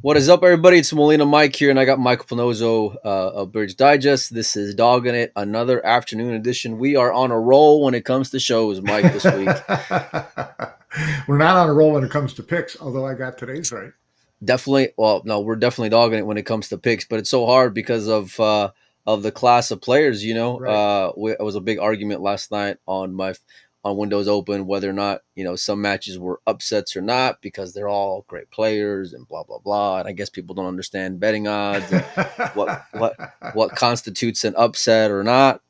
What is up, everybody? It's Molina Mike here, and I got Michael Panozo of Bridge Digest. This is Doggin It, another afternoon edition. We are on a roll when it comes to shows, Mike, this week. We're not on a roll when it comes to picks, although I got today's right. Definitely, well, no, we're definitely dogging it when it comes to picks, but it's so hard because of the class of players. Right. It was a big argument last night on Windows Open whether or not some matches were upsets or not because they're all great players and blah blah blah. And I guess people don't understand betting odds and what what what constitutes an upset or not.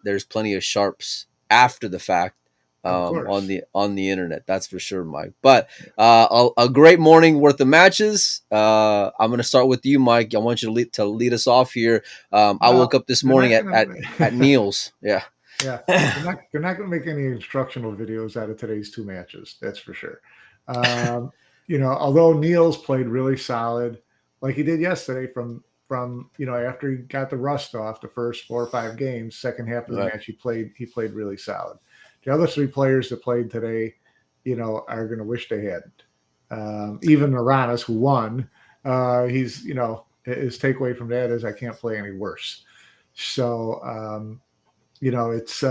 There's plenty of sharps after the fact Of on course. the internet. That's for sure, Mike. But a great morning worth of matches. I'm going to start with you, Mike. I want you to lead us off here. I woke Well, up this they're morning not at gonna. Niels. Yeah. Yeah, they're not gonna make any instructional videos out of today's two matches. That's for sure. Um, although Niels played really solid, like he did yesterday, from after he got the rust off the first 4 or 5 games, second half of the Right. match he played really solid. The other three players that played today, are going to wish they hadn't. Even Aranas, who won, he's his takeaway from that is I can't play any worse. So it's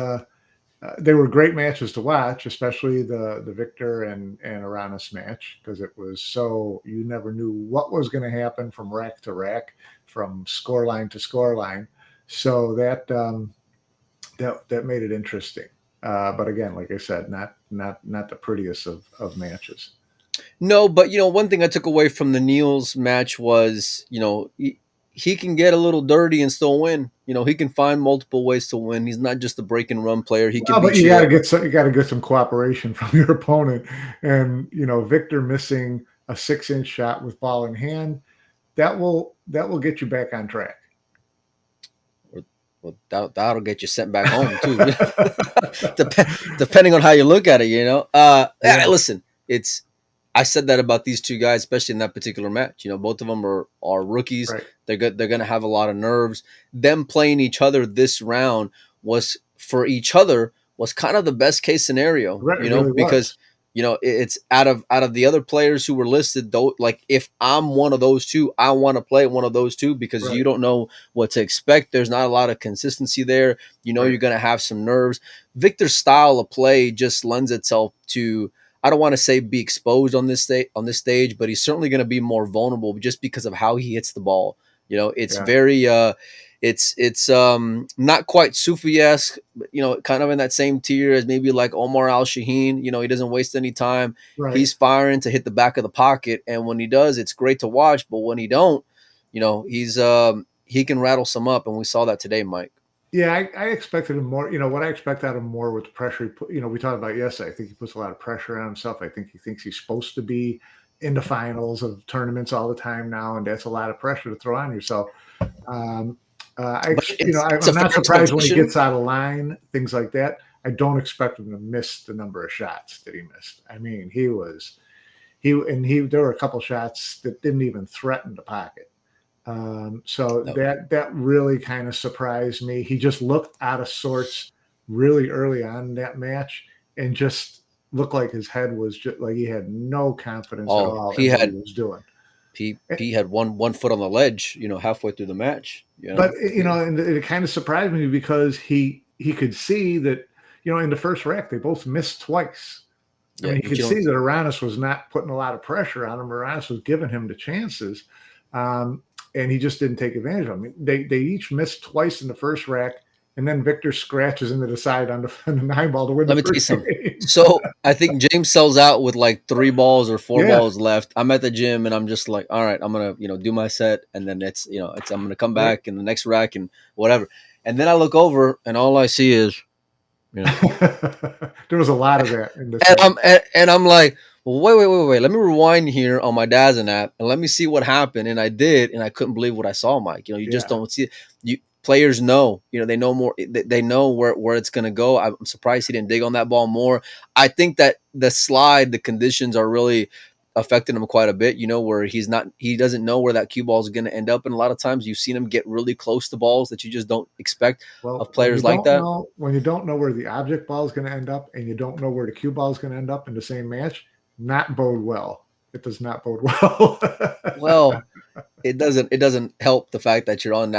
they were great matches to watch, especially the Victor and Aranas match because it was so you never knew what was going to happen from rack to rack, from scoreline to scoreline. So that made it interesting. But again, like I said, not the prettiest of matches. No, but one thing I took away from the Niels match was, he can get a little dirty and still win. He can find multiple ways to win. He's not just a break and run player. He can Well, but beat you up. you got to get some cooperation from your opponent, and Victor missing a 6-inch shot with ball in hand that will get you back on track. Well, that'll get you sent back home too. Depending on how you look at it. Yeah, Yeah, listen, it's I said that about these two guys, especially in that particular match. Both of them are rookies. right. They're good. They're going to have a lot of nerves. Them playing each other this round was for each other was kind of the best case scenario. Right, it really Because was. it's out of the other players who were listed. Though, like if I'm one of those two, I want to play one of those two because you Right, don't know what to expect. There's not a lot of consistency there. right. You're going to have some nerves. Victor's style of play just lends itself to, I don't want to say be exposed on this stage, but he's certainly going to be more vulnerable just because of how he hits the ball. It's Yeah, very it's not quite Sufi-esque, but kind of in that same tier as maybe like Omar Al Shaheen. He doesn't waste any time. right. He's firing to hit the back of the pocket, and when he does, it's great to watch. But when he don't, he can rattle some up, and we saw that today, Mike. Yeah, I expected him more. What I expect out of him more with the pressure he put. We talked about yesterday. I think he puts a lot of pressure on himself. I think he thinks he's supposed to be in the finals of tournaments all the time now, and that's a lot of pressure to throw on yourself. Um, But it's a I'm fair not surprised when he expectation. gets out of line, things like that. I don't expect him to miss the number of shots that he missed. I mean, there were a couple shots that didn't even threaten the pocket. So No. that really kind of surprised me. He just looked out of sorts really early on in that match, and just looked like his head was just like he had no confidence at Oh, all he in what he had was doing. he had one foot on the ledge, halfway through the match. But and it kind of surprised me because he could see that in the first rack they both missed twice. I Yeah, mean, he but could you see don't. that Aranis was not putting a lot of pressure on him. Aranis was giving him the chances, um, and he just didn't take advantage of them. I mean, they each missed twice in the first rack, and then Victor scratches into the side on the 9 ball to win the Let me tell you first something. game. So I think James sells out with like 3 balls or four Yeah, balls left. I'm at the gym and I'm just like, all right, I'm gonna do my set, and then I'm gonna come right. back in the next rack and whatever. And then I look over and all I see is you know, There was a lot of that in this and match. I'm like, well, wait. Let me rewind here on my dad's app and let me see what happened. And I did, and I couldn't believe what I saw, Mike. You just Yeah. don't see it. You players know, they know more. They know where it's gonna go. I'm surprised he didn't dig on that ball more. I think that the slide, the conditions are really affecting him quite a bit. Where he doesn't know where that cue ball is going to end up, and a lot of times you've seen him get really close to balls that you just don't expect Well, of players like that. when you don't know where the object ball is going to end up, and you don't know where the cue ball is going to end up in the same match, not bode well. it does not bode well. Well, it doesn't help the fact that you're on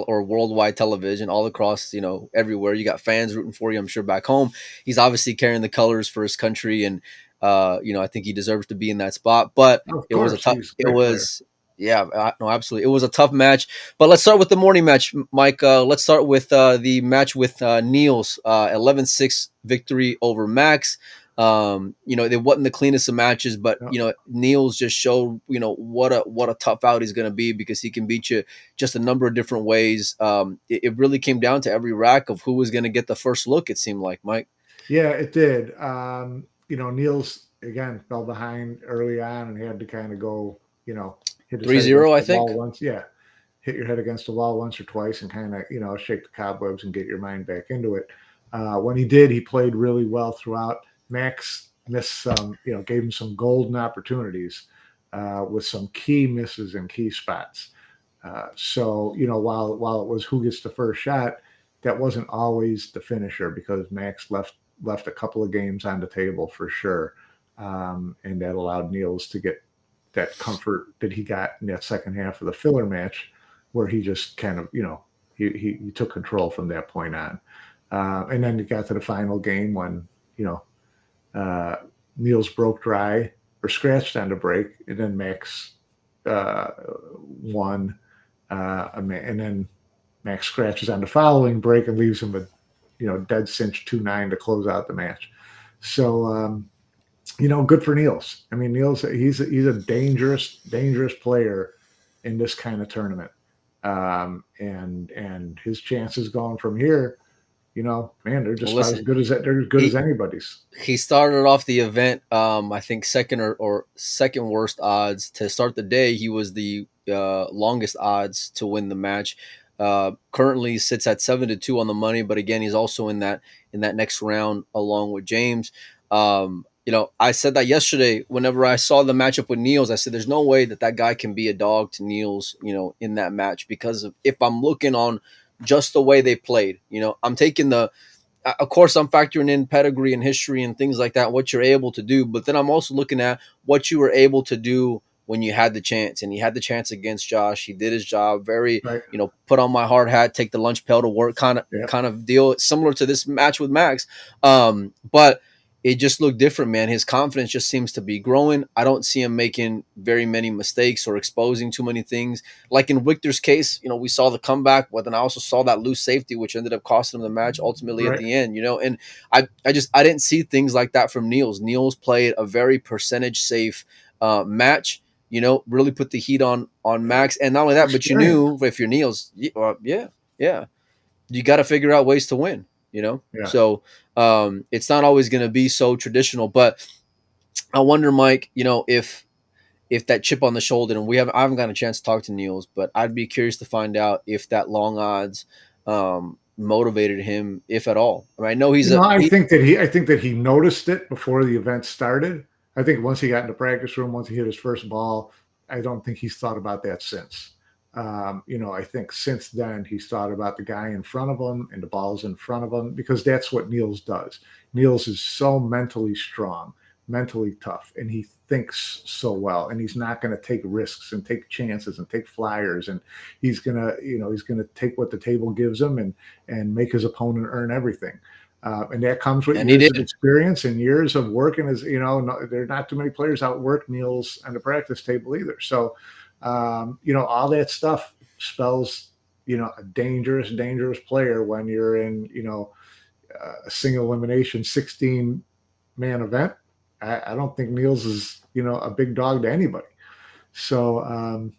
or worldwide television all across, everywhere. You got fans rooting for you, I'm sure, back home. He's obviously carrying the colors for his country, and I think he deserves to be in that spot. But Of it was a course, tough he's a it great player. was yeah, no, absolutely, it was a tough match. But let's start with the morning match, Mike. Let's start with the match with Niels. 11-6 victory over Max. They wasn't the cleanest of matches, but No. Niels just showed what a tough out he's going to be, because he can beat you just a number of different ways. It really came down to every rack of who was going to get the first look. It seemed like, Mike. Yeah, it did. Niels again fell behind early on and had to kind of go, hit his Three head against zero, I the think. wall once. Yeah, hit your head against the wall once or twice and kind of, shake the cobwebs and get your mind back into it. When he did, he played really well throughout. Max missed some, gave him some golden opportunities with some key misses and key spots. So while it was who gets the first shot, that wasn't always the finisher because Max left a couple of games on the table for sure, and that allowed Niels to get that comfort that he got in that second half of the filler match, where he just kind of he took control from that point on, and then he got to the final game when you know uh, Niels broke dry or scratched on the break, and then Max won, and then Max scratches on the following break and leaves him with dead cinch 2-9 to close out the match. So good for Niels. I mean, Niels he's a dangerous player in this kind of tournament, and his chances going from here, man, they're Well, just about as listen, good as he anybody's. he started off the event, I think second or second worst odds to start the day. He was the longest odds to win the match. Currently sits at 7-2 on the money, but again, he's also in that next round along with James. I said that yesterday whenever I saw the matchup with Niels. I said there's no way that guy can be a dog to Niels, in that match, because if I'm looking on just the way they played, I'm taking of course, I'm factoring in pedigree and history and things like that, what you're able to do. But then I'm also looking at what you were able to do when you had the chance. And he had the chance against Josh. He did his job. Very, Right? put on my hard hat, take the lunch pail to work kind of Yeah. kind of deal, similar to this match with Max. But it just looked different, man. His confidence just seems to be growing. I don't see him making very many mistakes or exposing too many things. Like in Victor's case, we saw the comeback, but then I also saw that loose safety, which ended up costing him the match ultimately at Right. the end. And I didn't see things like that from Niels. Niels played a very percentage safe match. Really put the heat on Max, and not only that, but you Experience. knew if you're Niels, yeah, yeah, you got to figure out ways to win. Yeah. So it's not always going to be so traditional, but I wonder, Mike, if that chip on the shoulder, and I haven't gotten a chance to talk to Niels, but I'd be curious to find out if that long odds motivated him, if at all. I mean, I know I think that he noticed it before the event started. I think once he got in the practice room, once he hit his first ball, I don't think he's thought about that since. I think since then he's thought about the guy in front of him and the balls in front of him because that's what Niels does. Niels is so mentally strong, mentally tough, and he thinks so well, and he's not going to take risks and take chances and take flyers, and he's gonna take what the table gives him and make his opponent earn everything. And that comes with and he years of did. experience and years of working. As there are not too many players outwork Niels on the practice table either. So, all that stuff spells, a dangerous player when you're in, a single elimination 16-man event. I don't think Niels is, a big dog to anybody. So,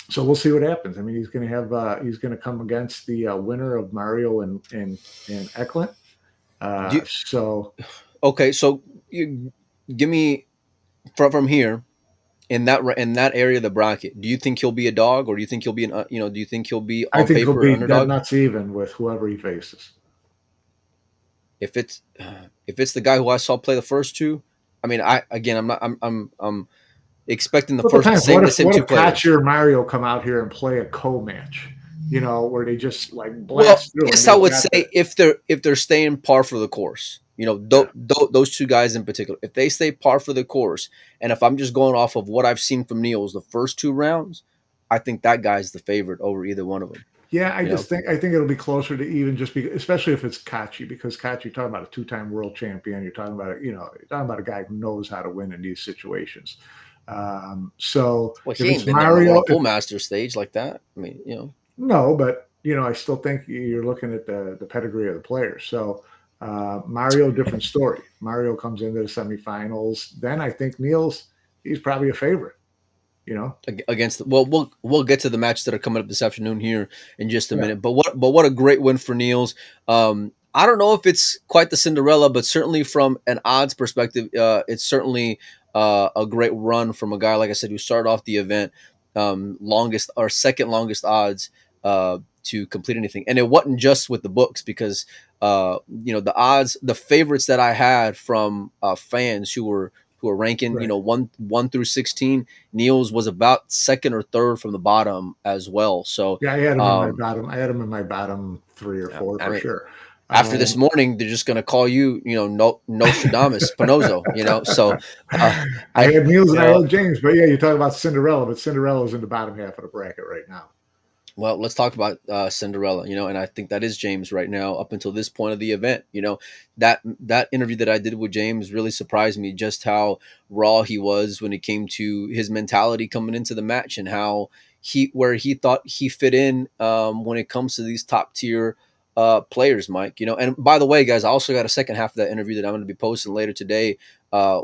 so we'll see what happens. I mean, he's going to come against the winner of Mario and Eklent. Do you, So okay, so you give me from here in that area of the bracket. Do you think he'll be a dog, or do you think he'll be do you think he'll be I on think he'll paper an be dead underdog? nuts even with whoever he faces. If it's if it's the guy who I saw play the first two, I mean, I again, I'm expecting the Well, it first the depends. same What the if same two Kachi players. or Mario come out here and play a co-match? Where they just like Well, blast through and yes, I they've would got say the if they're staying par for the course. You know, Yeah. those two guys in particular, if they stay par for the course, and if I'm just going off of what I've seen from Niels the first two rounds, I think that guy's the favorite over either one of them. Yeah, I You know, just think I think it'll be closer to even just because, especially if it's Kachi, because Kachi, you're talking about a two-time world champion. You're talking about you're talking about a guy who knows how to win in these situations. So well, if he ain't it's been there in the Mario, World Pool Master stage like that. I mean, you know, no, but I still think you're looking at the pedigree of the players. So Mario, different story. Mario comes into the semifinals. Then I think Niels, he's probably a favorite. You know, against well, we'll get to the matches that are coming up this afternoon here in just a yeah, minute. But what a great win for Niels. I don't know if it's quite the Cinderella, but certainly from an odds perspective, it's certainly a great run from a guy like I said who started off the event longest or second longest odds to complete anything, and it wasn't just with the books because the odds, the favorites that I had from fans who were ranking right. one through 16. Niels was about second or third from the bottom as well. So, Yeah, I had him in my um, bottom. I had him in my bottom three or four I for mean, sure. after this Um, morning, they're just going to call you, no, Nostradamus, Pinozo, So, uh, I had Niels you and I know, had James, but yeah, you talk about Cinderella, but Cinderella's in the bottom half of the bracket right now. well, let's talk about Cinderella, and I think that is James right now up until this point of the event. That interview that I did with James really surprised me just how raw he was when it came to his mentality coming into the match and how where he thought he fit in when it comes to these top tier players, Mike. And by the way, guys, I also got a second half of that interview that I'm going to be posting later today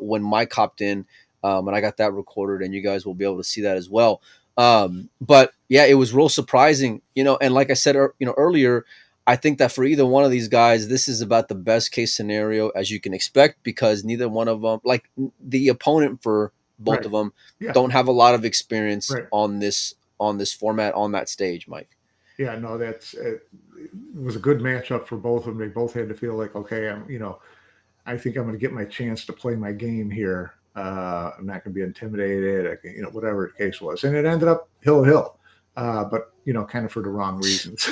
when Mike hopped in, and I got that recorded, and you guys will be able to see that as well. But yeah, it was real surprising, and like I said, earlier, I think that for either one of these guys, this is about the best case scenario as you can expect because neither one of them, like the opponent for both Right. of them, Yeah. don't have a lot of experience Right. on this format on that stage, Mike. Yeah. No, it was a good matchup for both of them. They both had to feel like, okay, I think I'm going to get my chance to play my game here. I'm not going to be intimidated. I can, whatever the case was, and it ended up hill, but kind of for the wrong reasons.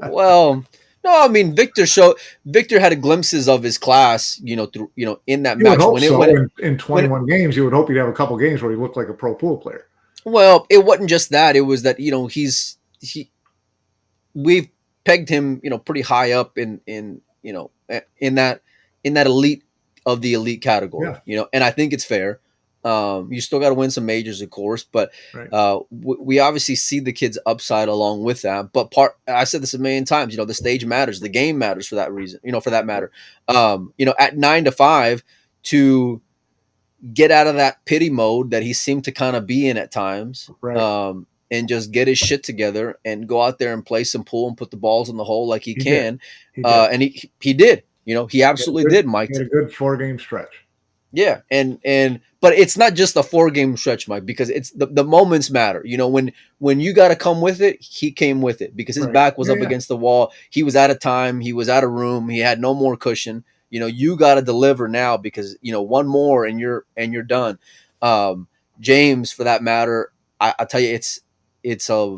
Well, no, I mean Victor had glimpses of his class, through in that You would match hope when it so. when it In when 21 games, you would hope you'd have a couple games where he looked like a pro pool player. well, it wasn't just that. It was that he we've pegged him, pretty high up in that elite of the elite category, Yeah. and I think it's fair. You still got to win some majors, of course, but Right. we obviously see the kid's upside along with that. But I said this a million times, the stage matters, the game matters for that reason, for that Right. matter. At 9 to 5 to get out of that pity mode that he seemed to kind of be in at times, Right. and just get his shit together and go out there and play some pool and put the balls in the hole like he He did. can. He did. And he did. He He had a absolutely good. did, Mike. He had a good 4 game stretch. Yeah, and but it's not just a 4 game stretch, Mike, because it's the moments matter. When you got to come with it, he came with it because his Right. back was Yeah. up Yeah. against the wall. He was out of time. He was out of room. He had no more cushion. You got to deliver now because one more and you're done. Um, James, for that matter, I tell you, it's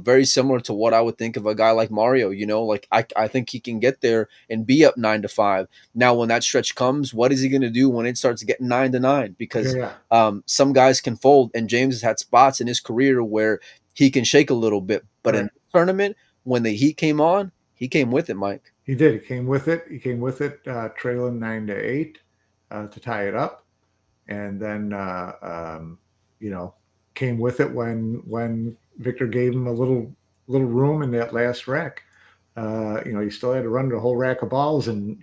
very similar to what I would think of a guy like Mario. Like I think he can get there and be up 9 to 5. Now, when that stretch comes, what is he going to do when it starts getting 9 to 9? Yeah. Because Yeah. some guys can fold, and James has had spots in his career where he can shake a little bit. But in Right. the tournament, when the heat came on, he came with it, Mike. He did. He came with it. He came with it, trailing 9 to 8 to tie it up, and then you know came with it when Victor gave him a little room in that last rack. He still had to run the whole rack of balls, and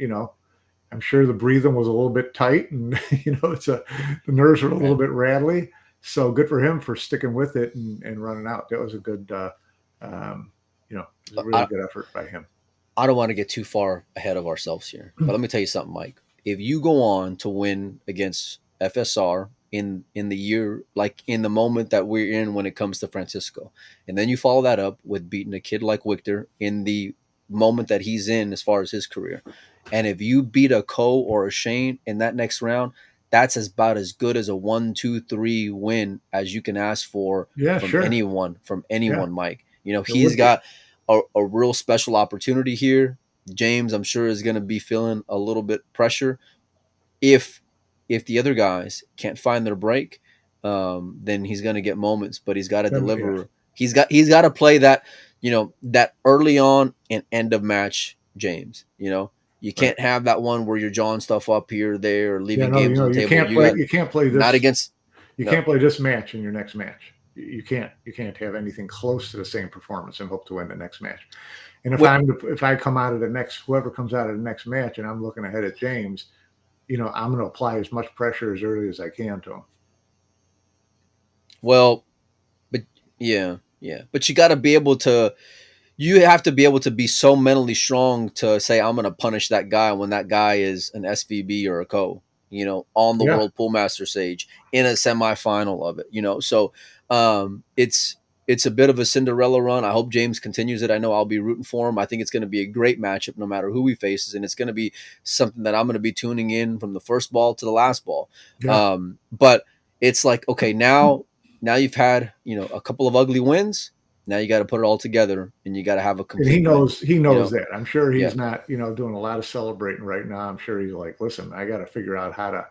I'm sure the breathing was a little bit tight, and the nerves were a little Yeah. bit rattly. So good for him for sticking with it and running out. That was a good, it was a really I, good effort by him. I don't want to get too far ahead of ourselves here, but let me tell you something, Mike. If you go on to win against FSR in the year, like in the moment that we're in when it comes to Francisco, and then you follow that up with beating a kid like Victor in the moment that he's in as far as his career, and if you beat a Ko or a Shane in that next round, that's about as good as a 1, 2, 3 win as you can ask for Yeah, from sure. anyone, Yeah, Mike. it He's would be. got a real special opportunity here James, I'm sure, is going to be feeling a little bit pressure if the other guys can't find their break. Then he's going to get moments, but he's got to Then, yeah, deliver. He's got to play that, that early on and end of match James. You right. can't have that one where you're jawing stuff up here, there, or Yeah, leaving no, games on the table. You got you can't play not this against you no. can't play this match in your next match. You can't have anything close to the same performance and hope to win the next match. And if I come out of the next whoever comes out of the next match and I'm looking ahead at James, I'm going to apply as much pressure as early as I can to him. Well, but yeah, but you have to be able to be so mentally strong to say I'm going to punish that guy when that guy is an SVB or a co. On the Yeah, World Pool Master stage in a semifinal of it. So it's a bit of a Cinderella run. I hope James continues it. I know I'll be rooting for him. I think it's going to be a great matchup no matter who he faces, and it's going to be something that I'm going to be tuning in from the first ball to the last ball. yeah. But it's like, okay, now you've had a couple of ugly wins. Now you got to put it all together, and you got to have a And complete win. he You knows know, that. I'm sure yeah. he's not, doing a lot of celebrating right now. I'm sure he's like, listen, I got to figure out how to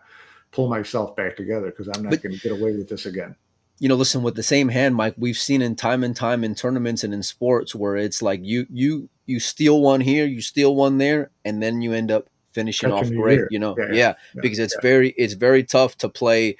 pull myself back together because I'm not But going to get away with this again. listen, with the same hand, Mike, we've seen in time and time in tournaments and in sports where it's like you steal one here, you steal one there, and then you end up finishing Catching off you great. there. Yeah, yeah, Yeah, yeah, because yeah. it's very tough to play,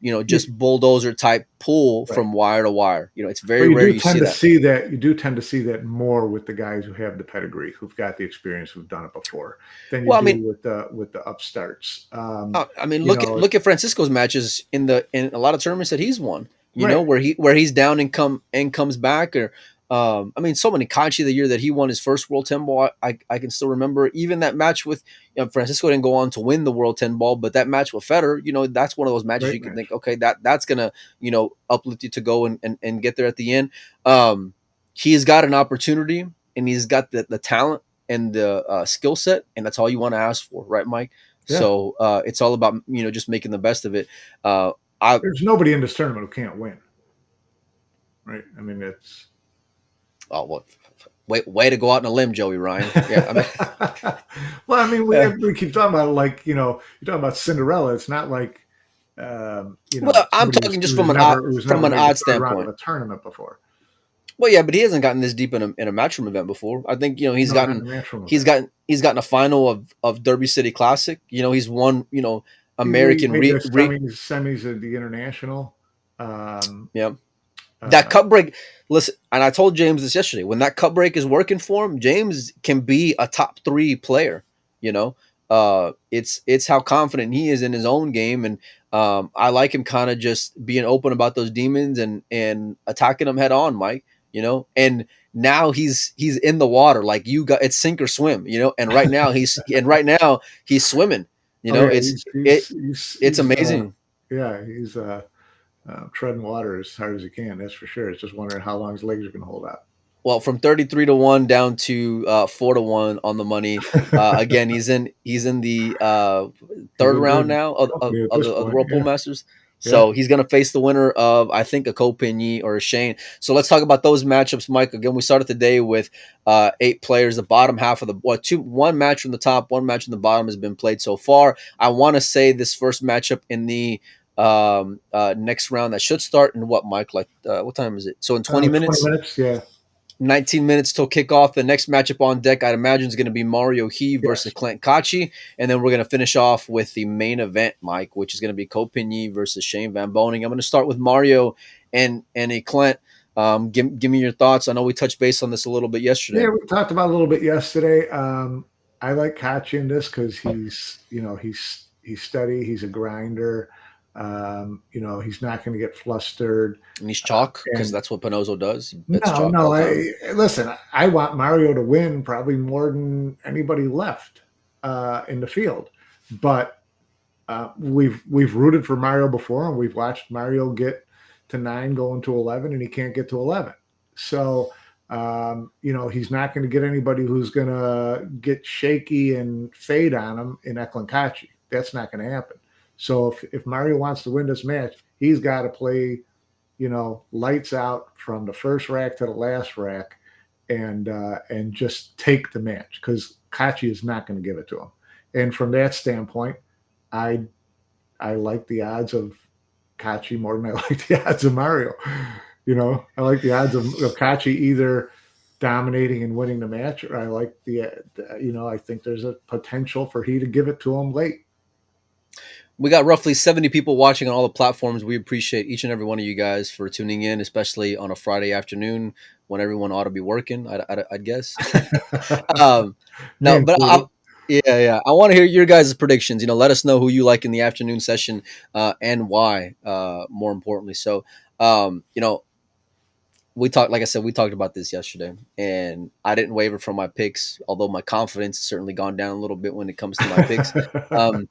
You, just bulldozer type pull right. from wire to wire. It's But very rare you see that. you do tend to see that more with the guys who have the pedigree, who've got the experience, who've done it before, than you Well, I do mean, with the upstarts. look at Francisco's matches in a lot of tournaments that he's won. Right, Where he's down and comes back, or so many Kachi the year that he won his first World 10 ball. I can still remember even that match with Francisco didn't go on to win the World 10 ball, but that match with Federer, that's one of those matches you great can think, match. okay, that's gonna uplift you to go and get there at the end. He's got an opportunity and he's got the talent and the skill set, and that's all you want to ask for, right, Mike? Yeah, So it's all about just making the best of it. Uh, I there's nobody in this tournament who can't win. Right. I mean, it's oh well, way to go out on a limb, Joey Ryan. Yeah, I mean, well, I mean, uh, we keep talking about like you're talking about Cinderella. It's not like well, I'm somebody talking just who's from never an made the odd third round of standpoint. a tournament before. Well, yeah, but he hasn't gotten this deep in a matchroom event before. I think No, not in the matchroom he's event. gotten a final of Derby City Classic. He's won He American made the re semis of the international. Um, yeah. That uh, cup break, listen, and I told James this yesterday. When that cup break is working for him, James can be a top 3 player. You know, it's how confident he is in his own game, and I like him kind of just being open about those demons and attacking them head on, Mike. And now he's in the water, like you got it's sink or swim. Right now he's swimming. oh yeah, It's it's he's amazing. yeah, he's treading water as hard as he can. That's for sure. It's just wondering how long his legs are going to hold out. Well, from 33-1 down to 4-1 on the money. Again, he's in the He's third in round good now of, of, company at of this the of the point. World Pool Yeah, Masters. yeah. So he's going to face the winner of, I think, a Copigny or a Shane. So let's talk about those matchups, Mike. Again, we started the day with 8 players. The bottom half of one match from the top, one match from the bottom has been played so far. I want to say this first matchup in the next round that should start in what, Mike? Like what time is it? So in 20 20 minutes. minutes. Yeah. 19 minutes till kickoff. The next matchup on deck, I'd imagine, is going to be Mario He versus Yes. Eklent Kachi. And then we're going to finish off with the main event, Mike, which is going to be Copigny versus Shane Van Boning. I'm going to start with Mario and Eklent. Give me your thoughts. I know we touched base on this a little bit Yeah, yesterday. we talked about a little bit yesterday. I like Kachi in this because he's steady. He's a grinder. He's not going to get flustered. And he's chalk because And that's what Pinozo does. He bets no, chalk no. all the time. Listen. I want Mario to win probably more than anybody left in the field, but we've rooted for Mario before, and we've watched Mario get to 9, going to 11, and he can't get to 11. So he's not going to get anybody who's going to get shaky and fade on him in Eklankachi. That's not going to happen. So if Mario wants to win this match, he's got to play lights out from the first rack to the last rack and just take the match because Kachi is not going to give it to him. And from that standpoint, I I like the odds of Kachi more than I like the odds of Mario. I like the odds of Kachi either dominating and winning the match, or I like I think there's a potential for he to give it to him late. We got roughly 70 people watching on all the platforms. We appreciate each and every one of you guys for tuning in, especially on a Friday afternoon when everyone ought to be working, I'd guess. um, Me no, but included. yeah. I want to hear your guys' predictions. Let us know who you like in the afternoon session and why, more importantly. So, we talked, like I said, we talked about this yesterday, and I didn't waver from my picks, although my confidence has certainly gone down a little bit when it comes to my picks. Um,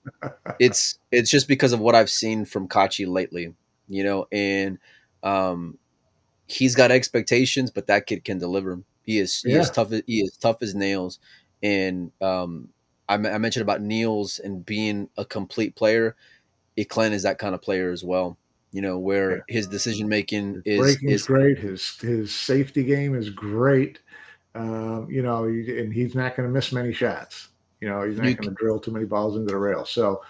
it's just because of what I've seen from Kachi lately, and um, he's got expectations, but that kid can deliver. He is Yeah, tough. He is tough as nails, and I mentioned about Niels and being a complete player. Eklent is that kind of player as well. yeah. Where his decision making His breaking's is great. His safety game is great. And he's not going to miss many shots. He's not you going to drill too many balls into the rail. So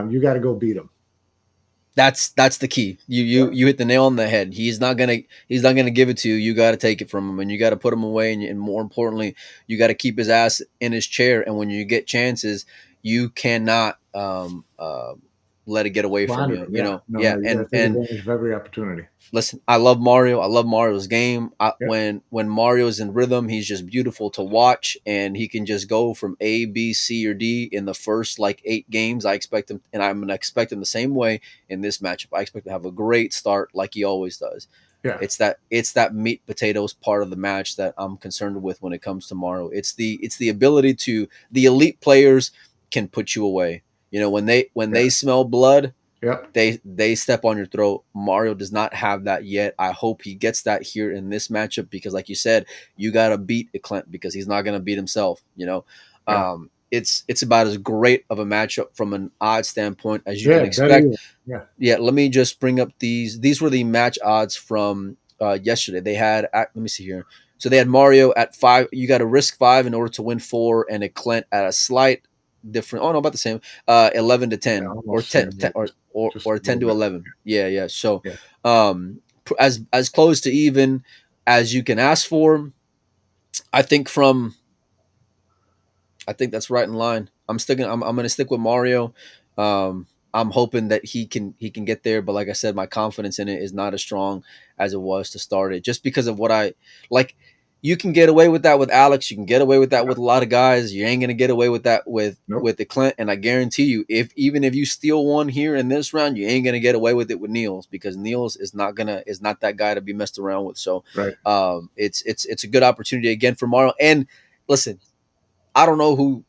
you got to go beat him. that's the key. You hit the nail on the head. He's not gonna give it to you. You got to take it from him, and you got to put him away. And more importantly, you got to keep his ass in his chair. And when you get chances, you cannot let it get away from Squander you. him. Yeah. No, Yeah. you got to take And advantage of every opportunity. listen, I love Mario. I love Mario's game. Yeah. When Mario's in rhythm, he's just beautiful to watch, and he can just go from A, B, C, or D in the first like 8 games. I expect him, and I'm gonna expect him the same way in this matchup. I expect to have a great start, like he always does. Yeah. It's that meat potatoes part of the match that I'm concerned with when it comes to Mario. It's the ability to the elite players can put you away. When they Yeah. smell blood, Yep. they step on your throat. Mario does not have that yet. I hope he gets that here in this matchup because, like you said, you got to beat Eklent because he's not going to beat himself. Yeah. It's about as great of a matchup from an odds standpoint as you can Yeah. Better. expect. Yeah. Yeah, let me just bring up these. These were the match odds from yesterday. They had let me see here. So they had Mario at 5. You got to risk 5 in order to win 4, and Eklent at a slight different. Oh no, about the same. 11 to 10 or Almost 10, same. Yeah. 10 Just or a ten little to bit. 11. Yeah. So Yeah. as close to even as you can ask for. I think from I think that's right in line. I'm going to stick with Mario. I'm hoping that he can get there, but like I said, my confidence in it is not as strong as it was to start it, just because of what I like. You can get away with that with Alex. You can get away with that Yeah. with a lot of guys. You ain't gonna get away with that Nope. with the Clint. And I guarantee you, if you steal one here in this round, you ain't gonna get away with it with Niels because Niels is not that guy to be messed around with. So, Right. it's a good opportunity again for Mario. And listen, I don't know who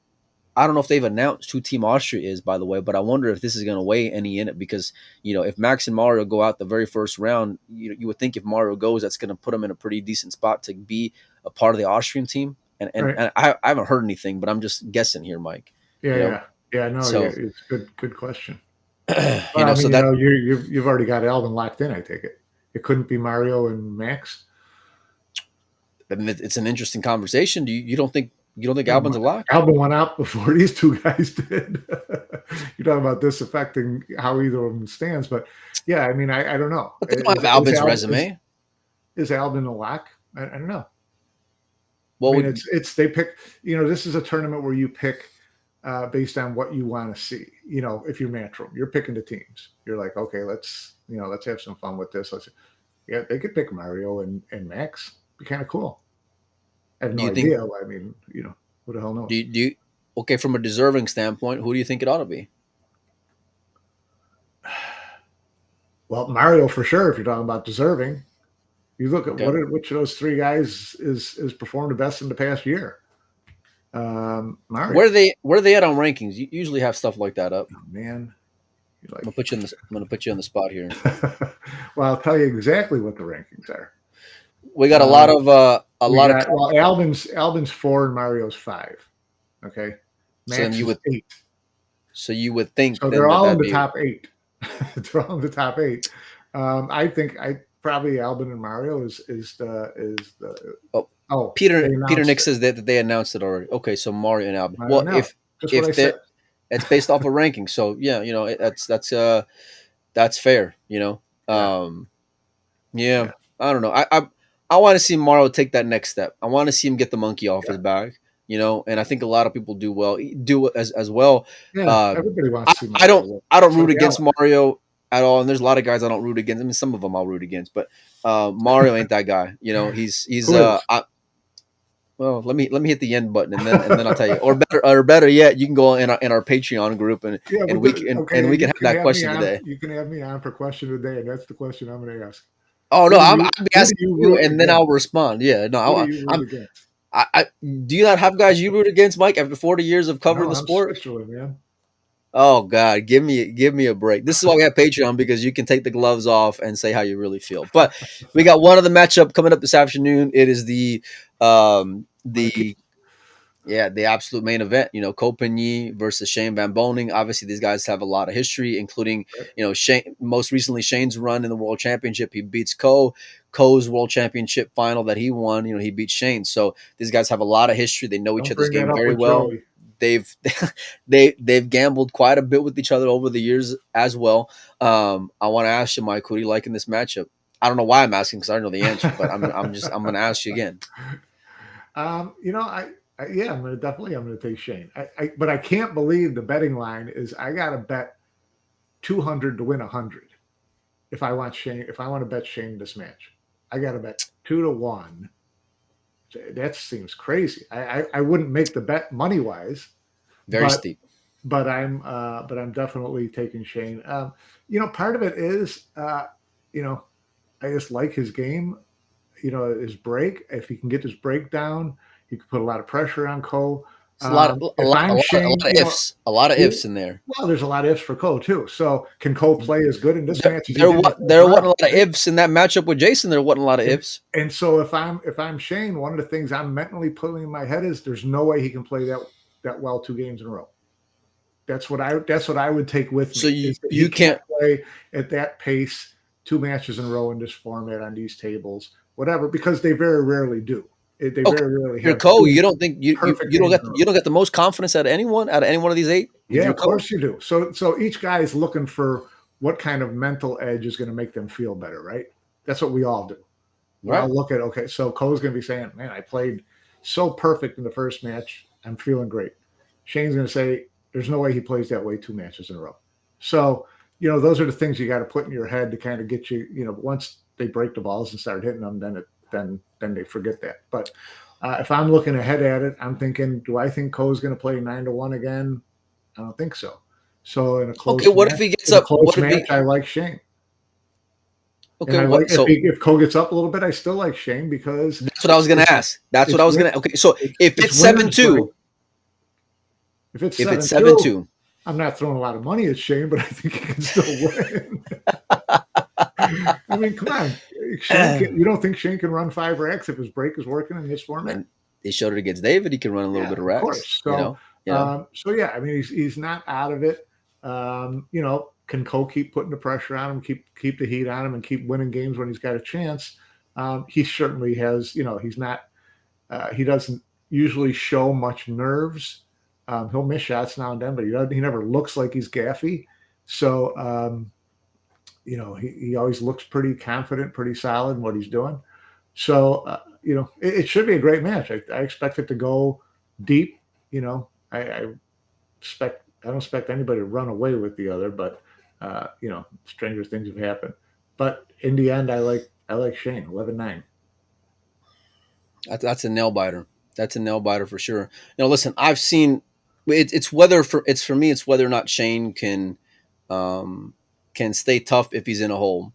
I don't know if they've announced who Team Austria is, by the way, but I wonder if this is going to weigh any in it because, if Max and Mario go out the very first round, you would think if Mario goes, that's going to put him in a pretty decent spot to be a part of the Austrian team. And and, Right. and I haven't heard anything, but I'm just guessing here, Mike. Yeah. You know, Yeah. Yeah. No. Yeah. so It's good. Good question. Well, I mean, so that you've already got Alvin locked in. I take it. It couldn't be Mario and Max. I mean, it's an interesting conversation. You don't think Yeah, Albin's a lock? Alvin went out before these two guys did. You're talking about this affecting how either of them stands, but yeah, I mean, I don't know. But they don't have Albin's resume. Is Alvin a lock? I don't know. I What mean, would they pick. This is a tournament where you pick based on what you want to see. If you're Matchroom, you're picking the teams. You're like, okay, let's have some fun with this. Yeah, they could pick Mario and Max. Be kind of cool. I have do no you think? idea. I mean, who the hell Do knows? you, do you, okay, from a deserving standpoint, who do you think it ought to be? Well, Mario for sure. If you're talking about deserving, you look at Okay. which of those three guys is performed the best in the past year. Where Mario. are they at on rankings? You usually have stuff like that up. Oh, man, you're I'm like. gonna put you in this. I'm gonna put you on the spot here. Well, I'll tell you exactly what the rankings are. We got a lot Uh, of a we lot of. got Alvin's 4 and Mario's 5. Okay, So then Max you is would 8. think So then they're all in that'd the be top 8. They're all in the top 8. I think I probably Albin and Mario is the Oh, oh they Peter announced Nick it. says that they announced it already. Okay, so Mario and Albin. Mario Well, and Albin. Just what I if said. they it's based off of ranking, so yeah, that's fair. Yeah, Um, yeah, yeah, I don't know. I want to see Mario take that next step. I want to see him get the monkey off his yeah, back. And I think a lot of people do as well. yeah. Um, Everybody wants I, to see I Mario don't win. I don't So root do against Alex. Mario at all, and there's a lot of guys I don't root against. I mean, some of them I'll root against, but Mario ain't that guy. He's Who is? well, let me hit the end button, and then I'll tell you. Or better yet, you can go in our Patreon group, and Yeah, and but we can and okay, we can you have can that have me question on. today. You can have me on for question of the day, and that's the question I'm going to ask. Oh no, I'll be Who do asking you you, root and then I'll against? respond. Yeah, no, Who do you root against? I do you not have guys you root against, Mike, after 40 years of covering No, the I'm sport? Switzerland, man. Oh God, give me a break. This is why we have Patreon, because you can take the gloves off and say how you really feel. But we got one other matchup coming up this afternoon. It is My pe- the absolute main event. Kopeny versus Shane Van Boning. Obviously, these guys have a lot of history, including Shane. Most recently, Shane's run in the World Championship, he beats Co's World Championship final that he won. He beat Shane. So these guys have a lot of history. They know each Don't other's bring that game up very with well. Joey. They've they've gambled quite a bit with each other over the years as well. I want to ask you, Mike, who do you like in this matchup? I don't know why I'm asking, because I don't know the answer, but I'm going to ask you again. You know, yeah, I'm gonna take Shane. But I can't believe the betting line is I got to bet 200 to win 100 if I want Shane. If I want to bet Shane this match, I got to bet 2 to 1. That seems crazy. I wouldn't make the bet money wise, Very but steep. but I'm definitely taking Shane. Part of it is you know I just like his game. His break. If he can get his break down, he could put a lot of pressure on Cole. It's a lot, a If lot, a I'm lot, a Shane, lot of ifs, a lot of ifs in there. well, there's a lot of ifs for Cole too. So can Cole play as good in this There, match as he there, did in the wa- first there wasn't a round? lot of Right? ifs in that matchup with Jason. There wasn't a lot of And ifs. and so if I'm Shane, one of the things I'm mentally putting in my head is there's no way he can play that well 2 games in a row. That's what I would take with So me you is that he you can't can't. play at that pace 2 matches in a row in this format on these tables, whatever, because they very rarely do. They Okay, very rarely you're have Cole. two You don't think perfect you don't games get in a row. you don't get the most confidence out of any one of these eight if Yeah, you're of Cole, course you do. So each guy is looking for what kind of mental edge is going to make them feel better, right? That's what we all do. We right? all look at, okay, so Cole's going to be saying, man, I played so perfect in the first match. I'm feeling great. Shane's going to say, there's no way he plays that way 2 matches in a row. So, those are the things you got to put in your head to kind of get you, once they break the balls and start hitting them, then they forget that. But if I'm looking ahead at it, I'm thinking, do I think Cole's going to play 9 to 1 again? I don't think so. So Okay, what if he gets in a up? close What if match, he? I like Shane. Okay, And I like what? So if Cole gets up a little bit, I still like Shane because that's what I was going to it's ask. That's what it's I was win going to. Okay, so if it's it's seven winners break. two, If it's if it's seven seven two, two, I'm not throwing a lot of money at Shane, but I think he can still win. I mean, come on, Shane. You don't think Shane can run 5 racks if his break is working in this I format? mean, they showed it against David. He can run a little Yeah, bit of of racks. course. You So, know. You know. yeah, I mean, he's not out of it. Can Cole keep putting the pressure on him, keep the heat on him, and keep winning games when he's got a chance? He certainly has. He's not. He doesn't usually show much nerves. He'll miss shots now and then, but he never looks like he's gaffy. So, he always looks pretty confident, pretty solid in what he's doing. So, it should be a great match. I expect it to go deep. I don't expect anybody to run away with the other, but stranger things have happened. But in the end, I like Shane 11-9. That's a nail biter. That's a nail biter for sure. Listen, I've seen it's for me. It's whether or not Shane um, can stay tough if he's in a hole.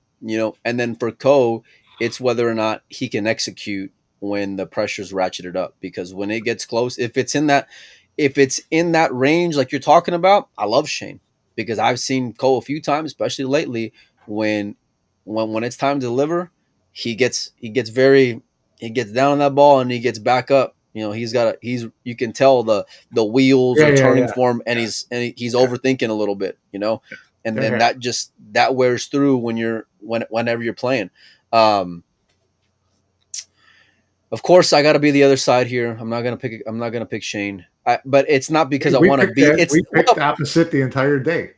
And then for Co, it's whether or not he can execute when the pressure's ratcheted up. Because when it gets close, if it's in that range like you're talking about, I love Shane because I've seen Co a few times, especially lately, when when it's time to deliver, he gets down on that ball and he gets back up. You can tell the wheels Yeah, are yeah, turning yeah, for him, and yeah, he's yeah. overthinking a little bit. And That then happens. that wears through whenever you're playing. Um, of course, I got to be the other side here. I'm not gonna pick. I'm not gonna pick Shane. But it's not because Hey, I want to be. we picked opposite the entire day.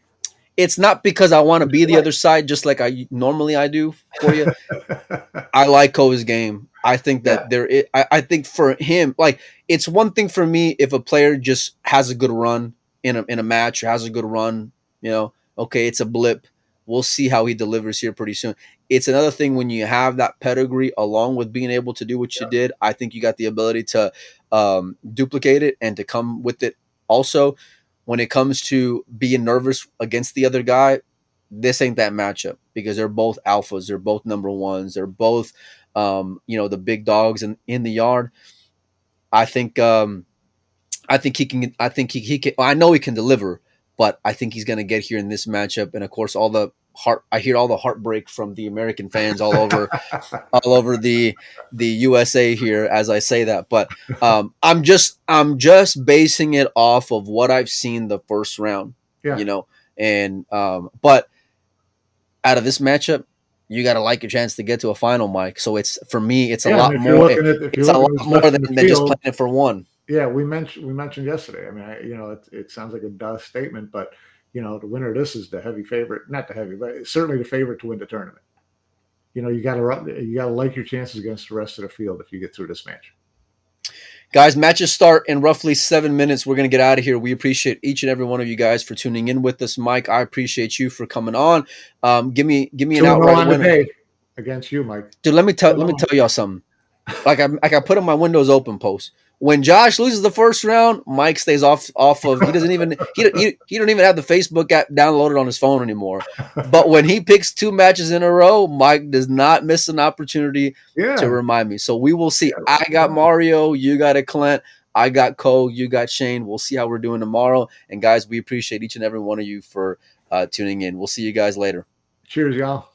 It's not because I want to Which is be the right. other side, just like I do for you. I like Kova's game. I think Yeah, that I think for him, like it's one thing for me if a player just has a good run in a match or has a good run, okay, it's a blip. We'll see how he delivers here pretty soon. It's another thing when you have that pedigree along with being able to do what you yeah, did. I think you got the ability to duplicate it and to come with it. Also, when it comes to being nervous against the other guy, this ain't that matchup because they're both alphas. They're both number ones. They're both, the big dogs in the yard. I think, I think he can. I think he can. I know he can deliver, but I think he's going to get here in this matchup. And of course, all the heart. I hear all the heartbreak from the American fans all over the USA here as I say that. But I'm just basing it off of what I've seen the first round. yeah, You know, and but out of this matchup, you got to like your chance to get to a final, Mike. So it's for me, it's a yeah. And lot if you're more. looking at It's a lot what's more left in the than just field, playing it for one. yeah, we mentioned yesterday. I mean, it sounds like a duh statement, but the winner of this is the heavy favorite, not the heavy, but certainly the favorite to win the tournament. You got to like your chances against the rest of the field if you get through this match. Guys, matches start in roughly 7 minutes. We're gonna get out of here. We appreciate each and every one of you guys for tuning in with us, Mike. I appreciate you for coming on. Give me an 2-0 outright on the winner, day against you, Mike. dude. Let me tell 2-0. y'all something. Like I put in my Windows Open post. When Josh loses the first round, Mike stays off of. He doesn't even he don't even have the Facebook app downloaded on his phone anymore. But when he picks two matches in a row, Mike does not miss an opportunity to Yeah, remind me. So we will see. yeah, I right got on. Mario, you got Eklent, I got Cole, you got Shane. We'll see how we're doing tomorrow. And guys, we appreciate each and every one of you for tuning in. We'll see you guys later. Cheers, y'all.